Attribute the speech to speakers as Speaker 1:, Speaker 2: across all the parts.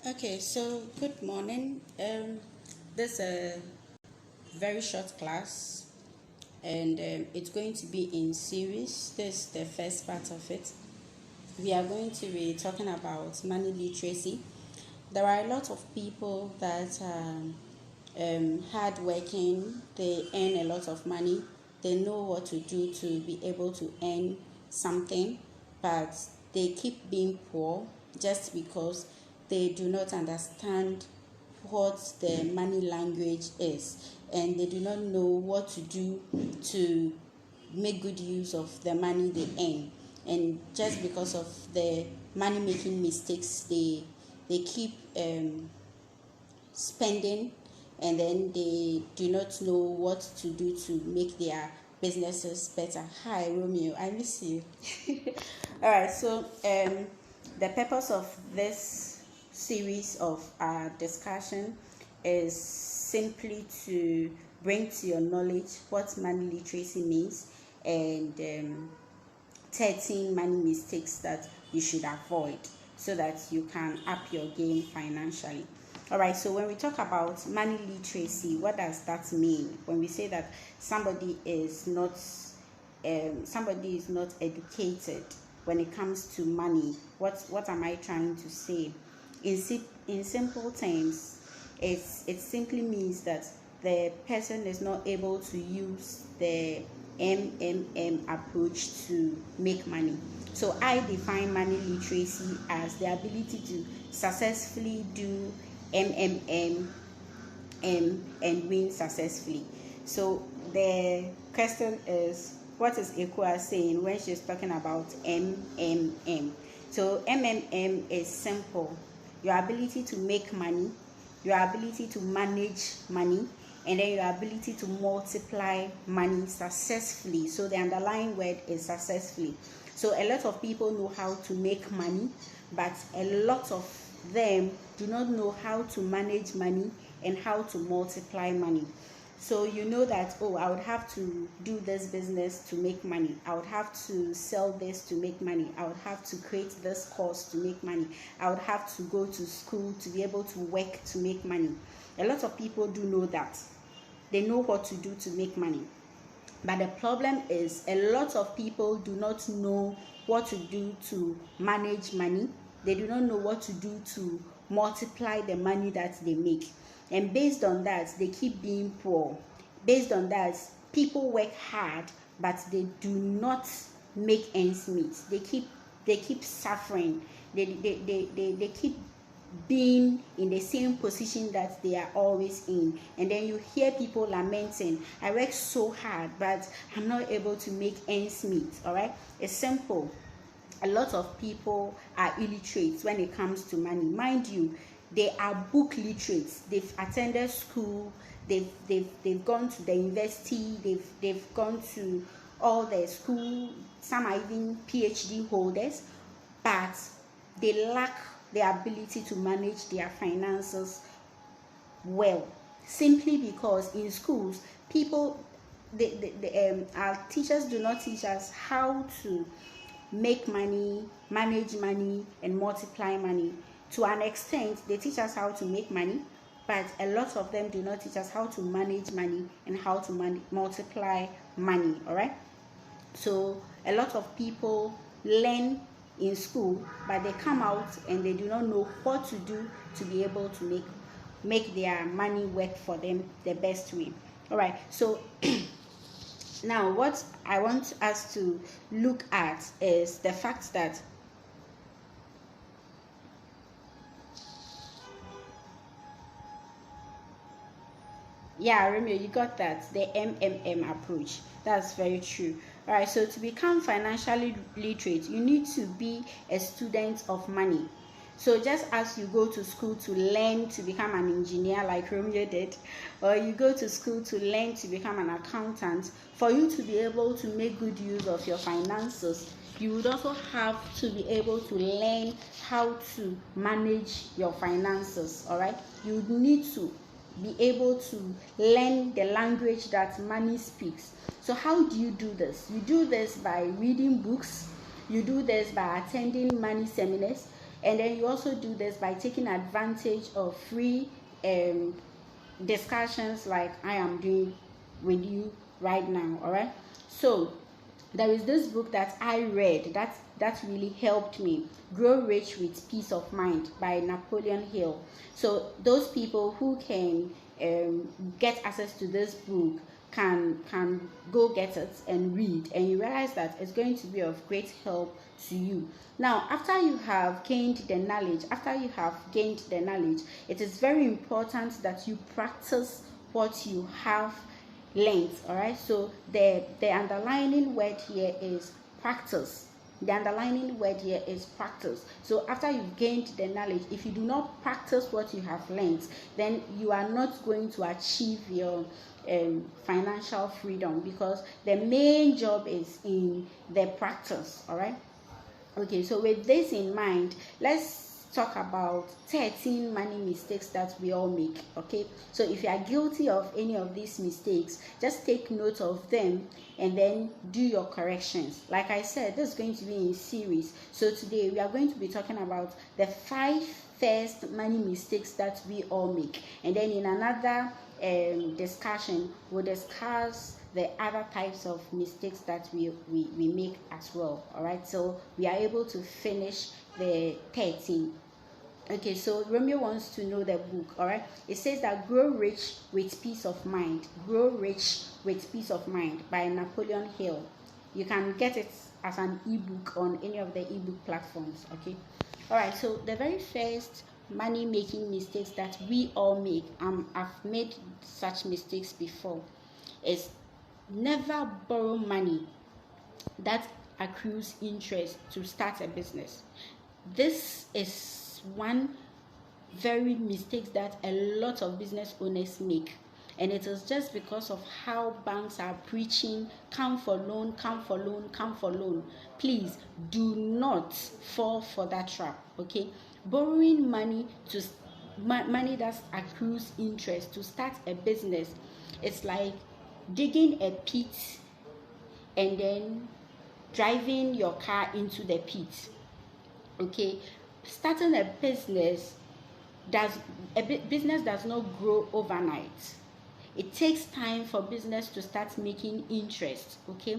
Speaker 1: Okay, so good morning. This is a very short class, and it's going to be in series. This is the first part of it. We are going to be talking about money literacy. There are a lot of people that are hard working. They earn a lot of money. They know what to do to be able to earn something, but they keep being poor just because they do not understand what the money language is, and they do not know what to do to make good use of the money they earn. And just because of the money making mistakes, they keep spending, and then they do not know what to do to make their businesses better. Hi Romeo, I miss you. All right, so the purpose of this series of discussion is simply to bring to your knowledge what money literacy means, and 13 money mistakes that you should avoid so that you can up your game financially. All right, so when we talk about money literacy, what does that mean? When we say that somebody is not educated when it comes to money, what am I trying to say? In simple terms, it simply means that the person is not able to use the approach to make money. So I define money literacy as the ability to successfully do and win successfully. So the question is, what is Ekua saying when she's talking about MMM? So MMM is simple: your ability to make money, your ability to manage money, and then your ability to multiply money successfully. So the underlying word is successfully. So a lot of people know how to make money, but a lot of them do not know how to manage money and how to multiply money. So you know that, I would have to do this business to make money. I would have to sell this to make money. I would have to create this course to make money. I would have to go to school to be able to work to make money. A lot of people do know that. They know what to do to make money. But the problem is, a lot of people do not know what to do to manage money. They do not know what to do to multiply the money that they make. And based on that, they keep being poor. Based on that, people work hard, but they do not make ends meet. They keep suffering. They keep being in the same position that they are always in. And then you hear people lamenting, I work so hard, but I'm not able to make ends meet. All right, it's simple. A lot of people are illiterate when it comes to money. Mind you, they are book literates. They've attended school, they've gone to the university, they've gone to all the school. Some are even PhD holders, but they lack the ability to manage their finances well, simply because in schools our teachers do not teach us how to make money, manage money, and multiply money. To an extent, they teach us how to make money, but a lot of them do not teach us how to manage money and how to multiply money. All right, so a lot of people learn in school, but they come out and they do not know what to do to be able to make their money work for them the best way. All right, so now what I want us to look at is the fact that Romeo, you got that, the MMM approach. That's very true. All right, so to become financially literate, you need to be a student of money. So just as you go to school to learn to become an engineer like Romeo did, or you go to school to learn to become an accountant, for you to be able to make good use of your finances, you would also have to be able to learn how to manage your finances. All right, you need to be able to learn the language that money speaks. So how do you do this? You do this by reading books. You do this by attending money seminars. And then you also do this by taking advantage of free discussions like I am doing with you right now. All right, so there is this book that I read that really helped me, Grow Rich with Peace of Mind by Napoleon Hill. So those people who can get access to this book can go get it and read, and you realize that it's going to be of great help to you. Now, after you have gained the knowledge, it is very important that you practice what you have learned. All right, so the underlining word here is practice. So after you've gained the knowledge, if you do not practice what you have learned, then you are not going to achieve your financial freedom, because the main job is in the practice. All right, okay, so with this in mind, let's talk about 13 money mistakes that we all make. Okay, so if you are guilty of any of these mistakes, just take note of them and then do your corrections. Like I said, this is going to be in series, so today we are going to be talking about the 5 first money mistakes that we all make, and then in another discussion we'll discuss the other types of mistakes that we make as well. All right, so we are able to finish the 13. Okay, so Romeo wants to know the book. All right, it says that Grow Rich with Peace of Mind by Napoleon Hill. You can get it as an ebook on any of the ebook platforms. Okay, all right, so the very first money making mistakes that we all make, I've made such mistakes before, is never borrow money that accrues interest to start a business. This is one very mistake that a lot of business owners make, and it is just because of how banks are preaching come for loan. Please do not fall for that trap. Okay, borrowing money that accrues interest to start a business, it's like digging a pit and then driving your car into the pit. Okay, starting a business does not grow overnight. It takes time for business to start making interest. Okay,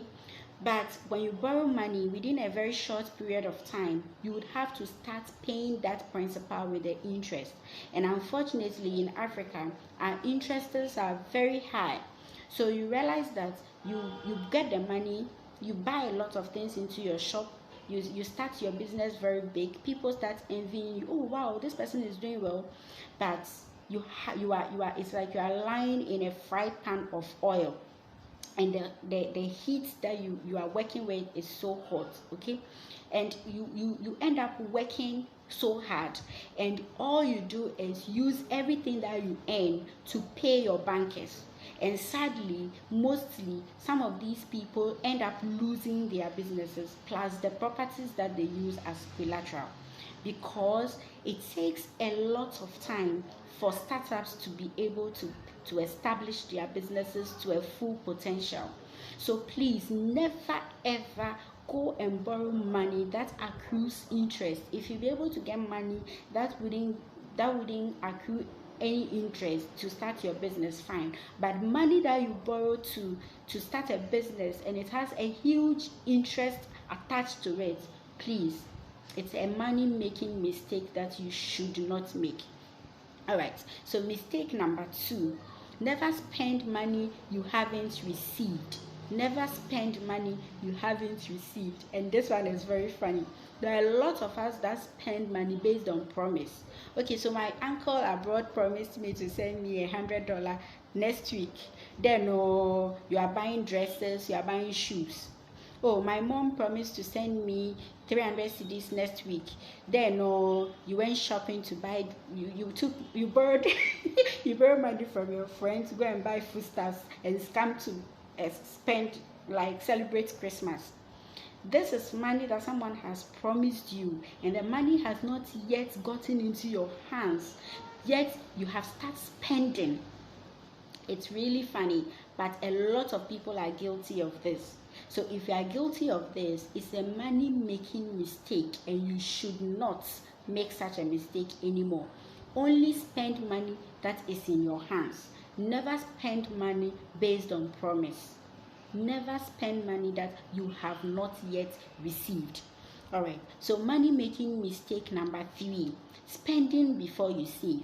Speaker 1: but when you borrow money within a very short period of time, you would have to start paying that principal with the interest, and unfortunately in Africa our interests are very high. So you realize that you get the money, you buy a lot of things into your shop, you start your business very big, people start envying you. Oh wow, this person is doing well, but you are it's like you are lying in a fry pan of oil, and the heat that you are working with is so hot. Okay, and you end up working so hard, and all you do is use everything that you earn to pay your bankers. And sadly, mostly some of these people end up losing their businesses plus the properties that they use as collateral, because it takes a lot of time for startups to be able to establish their businesses to a full potential. So please never ever go and borrow money that accrues interest. If you be able to get money that wouldn't accrue any interest to start your business, fine, but money that you borrow to start a business and it has a huge interest attached to it, please, it's a money making mistake that you should not make. All right, so mistake number 2, never spend money you haven't received. And this one is very funny. There are a lot of us that spend money based on promise. Okay, so my uncle abroad promised me to send me $100 next week. Then you are buying dresses, you are buying shoes. Oh, my mom promised to send me 300 cedis next week. Then you went shopping to buy, you borrowed you borrowed money from your friend to go and buy foodstuffs and scam to spend, like celebrate Christmas. This is money that someone has promised you, and the money has not yet gotten into your hands, yet you have started spending. It's really funny, but a lot of people are guilty of this. So if you are guilty of this, it's a money making mistake, and you should not make such a mistake anymore. Only spend money that is in your hands. Never spend money based on promise. Never spend money that you have not yet received. All right, so money making mistake number 3, spending before you save.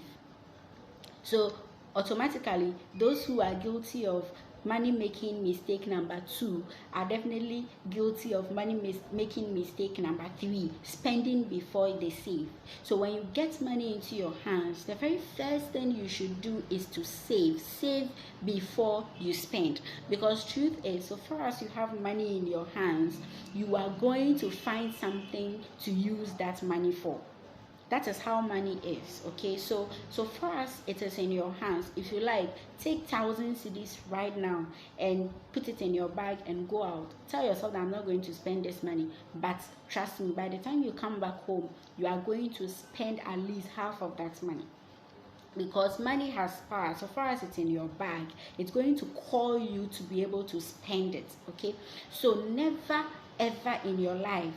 Speaker 1: So automatically, those who are guilty of money making mistake number 2 are definitely guilty of money making mistake number 3, spending before they save. So when you get money into your hands, the very first thing you should do is to save before you spend, because truth is, so far as you have money in your hands, you are going to find something to use that money for. That is how money is. Okay, so far as it is in your hands, if you like, take 1,000 cedis right now and put it in your bag and go out. Tell yourself that I'm not going to spend this money, but trust me, by the time you come back home, you are going to spend at least half of that money, because money has power. So far as it's in your bag, it's going to call you to be able to spend it. Okay, so never ever in your life,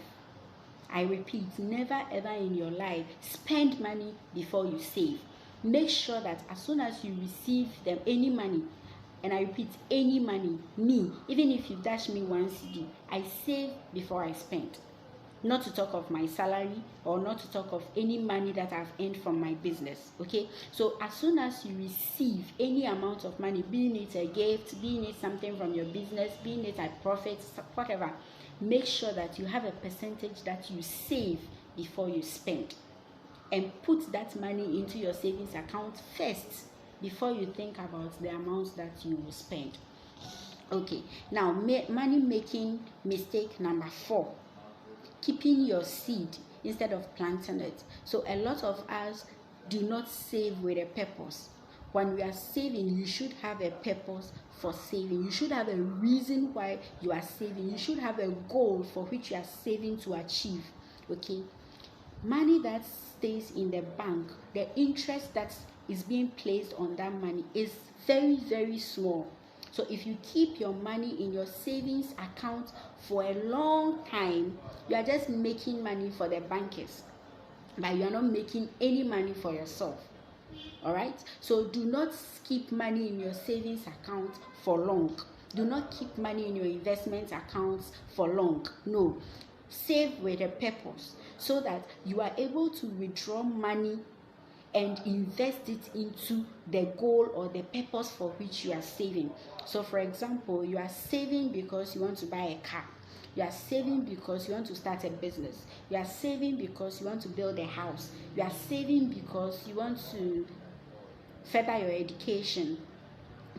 Speaker 1: I repeat, never ever in your life spend money before you save. Make sure that as soon as you receive them, any money, and I repeat, any money, me, even if you dash me 1 cedi, I save before I spend. Not to talk of my salary, or not to talk of any money that I've earned from my business. Okay, so as soon as you receive any amount of money, being it a gift, being it something from your business, being it a profit, whatever, make sure that you have a percentage that you save before you spend, and put that money into your savings account first before you think about the amounts that you will spend. Okay, now money making mistake number 4, keeping your seed instead of planting it. So a lot of us do not save with a purpose. When we are saving, you should have a purpose for saving. You should have a reason why you are saving. You should have a goal for which you are saving to achieve. Okay, money that stays in the bank, the interest that is being placed on that money is very, very small. So if you keep your money in your savings account for a long time, you are just making money for the bankers, but you are not making any money for yourself. All right, so do not keep money in your savings account for long. Do not keep money in your investment accounts for long. No, save with a purpose, so that you are able to withdraw money and invest it into the goal or the purpose for which you are saving. So for example, you are saving because you want to buy a car. You are saving because you want to start a business. You are saving because you want to build a house. You are saving because you want to further your education,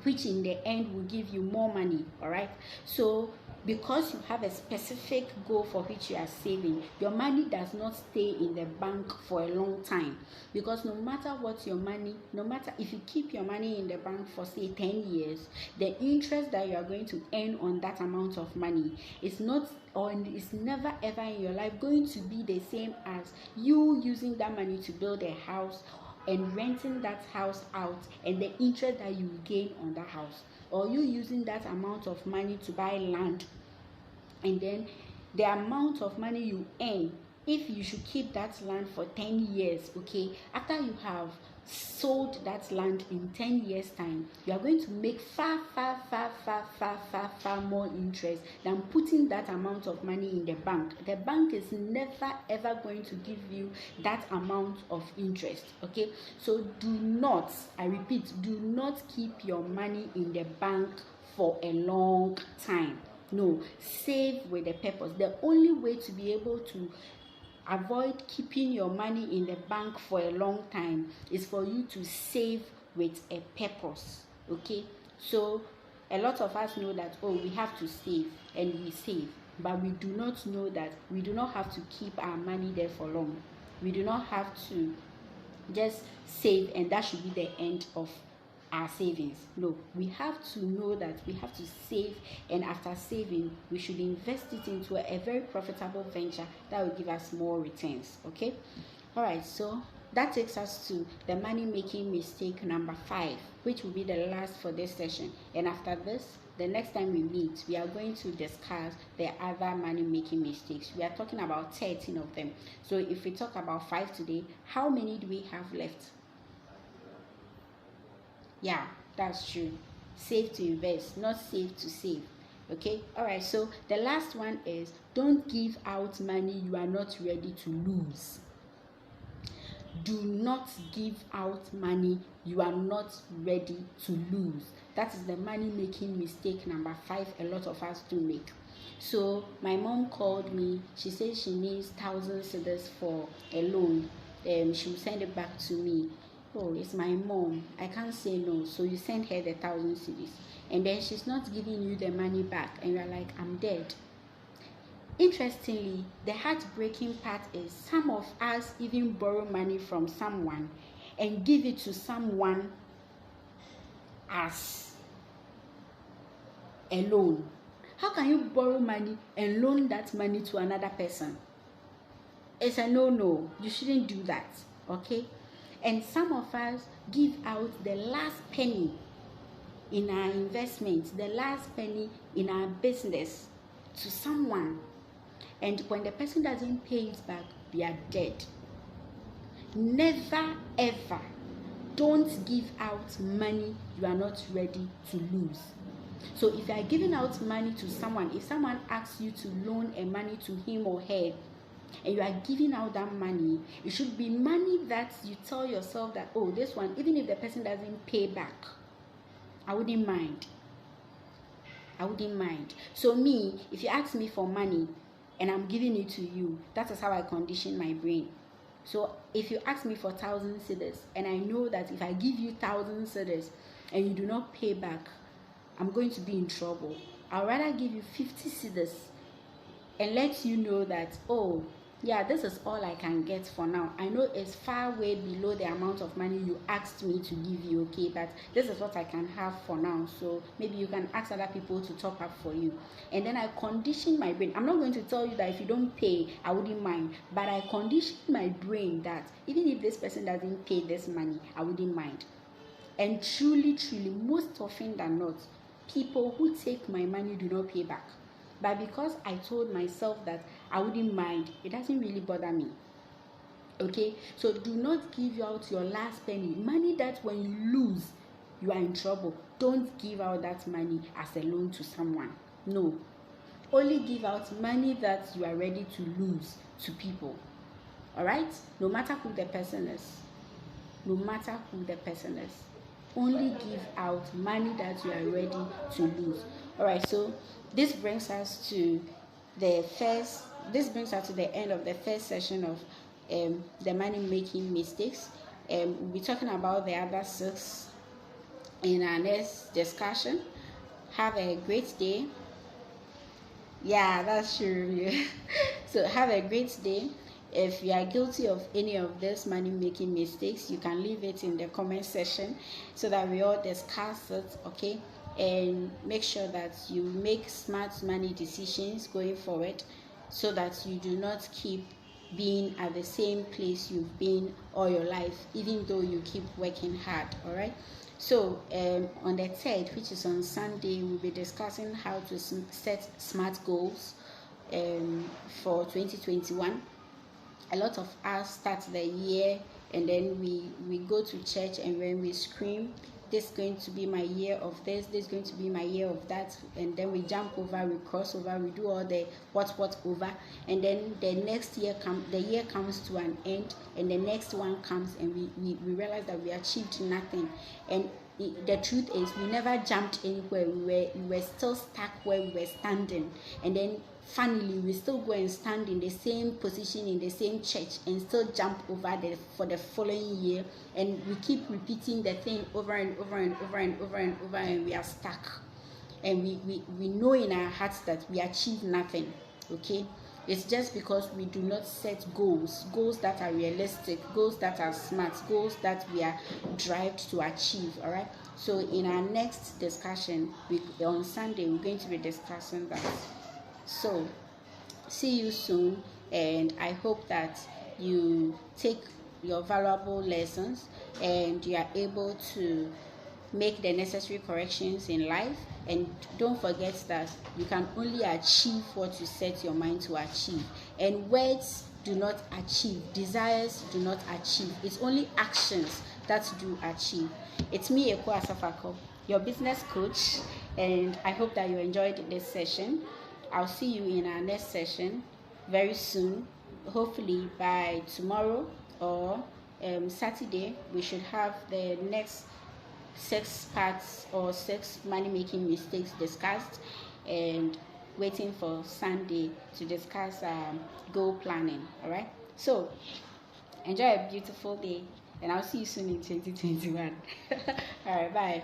Speaker 1: which in the end will give you more money. All right, so because you have a specific goal for which you are saving, your money does not stay in the bank for a long time, because no matter what your money, no matter if you keep your money in the bank for say 10 years, the interest that you are going to earn on that amount of money is not, or is never ever in your life going to be the same as you using that money to build a house and renting that house out, and the interest that you gain on that house, or you using that amount of money to buy land, and then the amount of money you earn, if you should keep that land for 10 years, okay, after you have sold that land in 10 years time, you are going to make far more interest than putting that amount of money in the bank. The bank is never ever going to give you that amount of interest. Okay, so do not, I repeat, do not keep your money in the bank for a long time. No, save with a purpose. The only way to be able to avoid keeping your money in the bank for a long time is for you to save with a purpose. Okay, so a lot of us know that, oh, we have to save, and we save, but we do not know that we do not have to keep our money there for long. We do not have to just save and that should be the end of our savings. No, we have to know that we have to save, and after saving, we should invest it into a very profitable venture that will give us more returns. Okay, all right, so that takes us to the money making mistake number 5, which will be the last for this session. And after this, the next time we meet, we are going to discuss the other money making mistakes. We are talking about 13 of them. So if we talk about 5 today, how many do we have left? Yeah, that's true. Save to invest, not save to save. Okay, all right. So the last one is, don't give out money you are not ready to lose. Do not give out money you are not ready to lose. That is the money making mistake number 5 a lot of us do make. So my mom called me. She said she needs 1,000 cedis for a loan. She will send it back to me. Oh, it's my mom, I can't say no. So you send her the 1,000 cedis, and then she's not giving you the money back, and you're like, I'm dead. Interestingly, the heartbreaking part is some of us even borrow money from someone and give it to someone as a loan. How can you borrow money and loan that money to another person? It's a no-no. You shouldn't do that, okay? And some of us give out the last penny in our investment, the last penny in our business to someone. And when the person doesn't pay it back, we are dead. Never ever, don't give out money you are not ready to lose. So if you are giving out money to someone, if someone asks you to loan a money to him or her, and you are giving out that money, it should be money that you tell yourself that, oh, this one, even if the person doesn't pay back, I wouldn't mind. So me, if you ask me for money and I'm giving it to you, that is how I condition my brain. So if you ask me for 1,000 cedis and I know that if I give you 1,000 cedis and you do not pay back, I'm going to be in trouble. I'd rather give you 50 cedis and let you know that, oh, yeah, this is all I can get for now. I know it's far way below the amount of money you asked me to give you, okay, but this is what I can have for now. So maybe you can ask other people to top up for you. And then I condition my brain. I'm not going to tell you that if you don't pay, I wouldn't mind. But I condition my brain that even if this person doesn't pay this money, I wouldn't mind. And truly, most often than not, people who take my money do not pay back. But because I told myself that I wouldn't mind, it doesn't really bother me. Okay? So do not give out your last penny. Money that when you lose, you are in trouble. Don't give out that money as a loan to someone. No. Only give out money that you are ready to lose to people. Alright? No matter who the person is. Only give out money that you are ready to lose. Alright, so this brings us to the end of the first session of the money making mistakes. We'll be talking about the other 6 in our next discussion. Have a great day. Yeah, that's true. So have a great day. If you are guilty of any of these money making mistakes, you can leave it in the comment section so that we all discuss it, okay? And make sure that you make smart money decisions going forward so that you do not keep being at the same place you've been all your life, even though you keep working hard. All right, so on the 3rd, which is on Sunday, we'll be discussing how to set smart goals for 2021. A lot of us start the year and then we go to church and when we scream, this is going to be my year of this is going to be my year of that, and then we jump over, we cross over, we do all the what over, and then the next year the year comes to an end, and the next one comes and we realize that we achieved nothing. And the truth is we never jumped anywhere. We were still stuck where we were standing, and then finally we still go and stand in the same position in the same church and still jump over for the following year, and we keep repeating the thing over and over and over and over and over, and we are stuck, and we know in our hearts that we achieve nothing. Okay, it's just because we do not set goals that are realistic, goals that are smart, goals that we are driven to achieve. All right, so in our next discussion on Sunday, we're going to be discussing that. So see you soon, and I hope that you take your valuable lessons, and you are able to make the necessary corrections in life. And don't forget that you can only achieve what you set your mind to achieve, and words do not achieve, desires do not achieve. It's only actions that do achieve. It's me, Eko Asafako, your business coach, and I hope that you enjoyed this session. I'll see you in our next session very soon. Hopefully by tomorrow or Saturday, we should have the next 6 parts or 6 money making mistakes discussed, and waiting for Sunday to discuss goal planning. All right, so enjoy a beautiful day, and I'll see you soon in 2021. All right, bye.